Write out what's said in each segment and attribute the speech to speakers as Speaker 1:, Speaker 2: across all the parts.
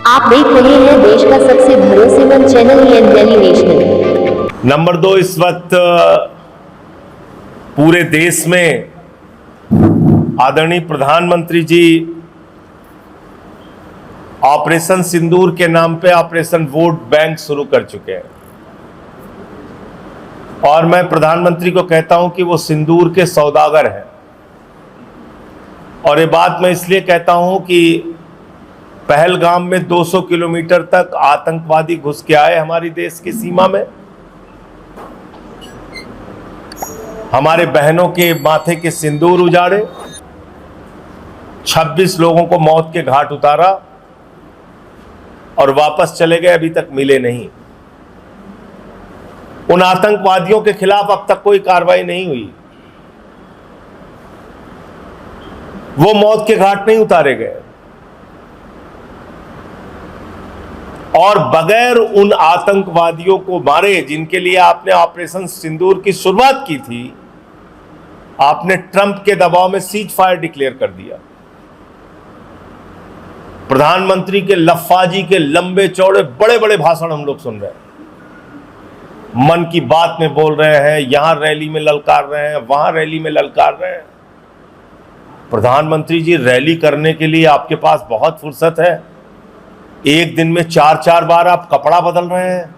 Speaker 1: आप देख रहे हैं देश का सबसे भरोसेमंद चैनल दिल्ली नेशनल।
Speaker 2: नंबर 2, इस वक्त पूरे देश में आदरणीय प्रधानमंत्री जी ऑपरेशन सिंदूर के नाम पे ऑपरेशन वोट बैंक शुरू कर चुके हैं। और मैं प्रधानमंत्री को कहता हूं कि वो सिंदूर के सौदागर हैं। और ये बात मैं इसलिए कहता हूं कि पहलगाम में 200 किलोमीटर तक आतंकवादी घुस के आए हमारी देश की सीमा में, हमारे बहनों के माथे के सिंदूर उजाड़े, 26 लोगों को मौत के घाट उतारा और वापस चले गए, अभी तक मिले नहीं। उन आतंकवादियों के खिलाफ अब तक कोई कार्रवाई नहीं हुई, वो मौत के घाट नहीं उतारे गए। और बगैर उन आतंकवादियों को मारे जिनके लिए आपने ऑपरेशन सिंदूर की शुरुआत की थी, आपने ट्रंप के दबाव में सीज फायर डिक्लेयर कर दिया। प्रधानमंत्री के लफ्फाजी के लंबे चौड़े बड़े बड़े भाषण हम लोग सुन रहे हैं, मन की बात में बोल रहे हैं, यहां रैली में ललकार रहे हैं, वहां रैली में ललकार रहे हैं। प्रधानमंत्री जी, रैली करने के लिए आपके पास बहुत फुर्सत है। एक दिन में 4-4 बार आप कपड़ा बदल रहे हैं।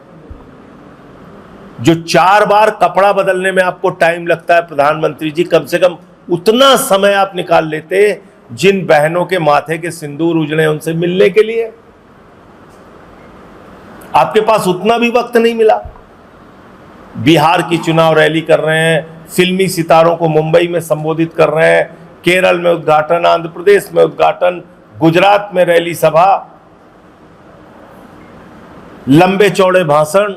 Speaker 2: जो 4 बार कपड़ा बदलने में आपको टाइम लगता है प्रधानमंत्री जी, कम से कम उतना समय आप निकाल लेते जिन बहनों के माथे के सिंदूर उजड़े उनसे मिलने के लिए। आपके पास उतना भी वक्त नहीं मिला। बिहार की चुनाव रैली कर रहे हैं, फिल्मी सितारों को मुंबई में संबोधित कर रहे हैं, केरल में उद्घाटन, आंध्र प्रदेश में उद्घाटन, गुजरात में रैली सभा, लंबे चौड़े भाषण।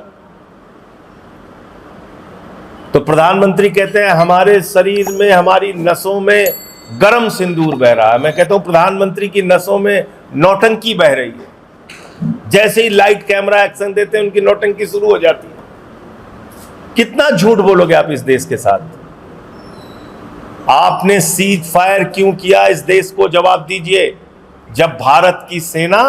Speaker 2: तो प्रधानमंत्री कहते हैं हमारे शरीर में, हमारी नसों में गर्म सिंदूर बह रहा है। मैं कहता हूं प्रधानमंत्री की नसों में नौटंकी बह रही है। जैसे ही लाइट कैमरा एक्शन देते हैं उनकी नौटंकी शुरू हो जाती है। कितना झूठ बोलोगे आप इस देश के साथ? आपने सीज फायर क्यों किया, इस देश को जवाब दीजिए। जब भारत की सेना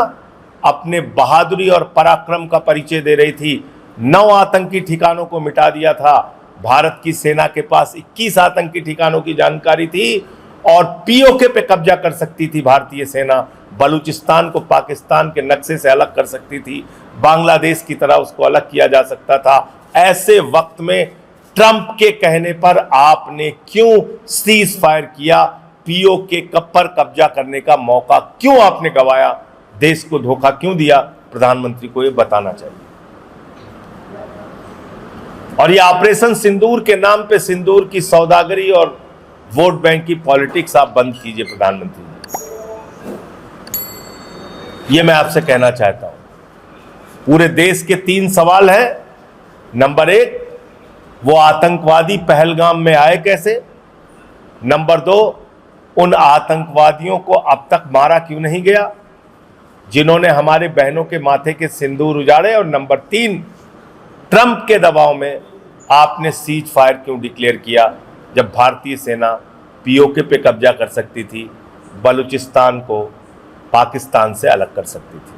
Speaker 2: अपने बहादुरी और पराक्रम का परिचय दे रही थी, 9 आतंकी ठिकानों को मिटा दिया था। भारत की सेना के पास 21 आतंकी ठिकानों की जानकारी थी और पीओके पे कब्जा कर सकती थी भारतीय सेना। बलूचिस्तान को पाकिस्तान के नक्शे से अलग कर सकती थी, बांग्लादेश की तरह उसको अलग किया जा सकता था। ऐसे वक्त में ट्रंप के कहने पर आपने क्यों सीज फायर किया? पीओके पर कब्जा करने का मौका क्यों आपने गंवाया? देश को धोखा क्यों दिया? प्रधानमंत्री को यह बताना चाहिए। और ये ऑपरेशन सिंदूर के नाम पे सिंदूर की सौदागरी और वोट बैंक की पॉलिटिक्स आप बंद कीजिए प्रधानमंत्री जी। ये मैं आपसे कहना चाहता हूं। पूरे देश के 3 सवाल हैं। नंबर 1, वो आतंकवादी पहलगाम में आए कैसे? नंबर 2, उन आतंकवादियों को अब तक मारा क्यों नहीं गया जिन्होंने हमारे बहनों के माथे के सिंदूर उजाड़े? और नंबर 3, ट्रंप के दबाव में आपने सीज फायर क्यों डिक्लेयर किया जब भारतीय सेना पीओके पे कब्जा कर सकती थी, बलूचिस्तान को पाकिस्तान से अलग कर सकती थी?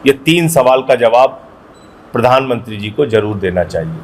Speaker 2: ये 3 सवाल का जवाब प्रधानमंत्री जी को जरूर देना चाहिए।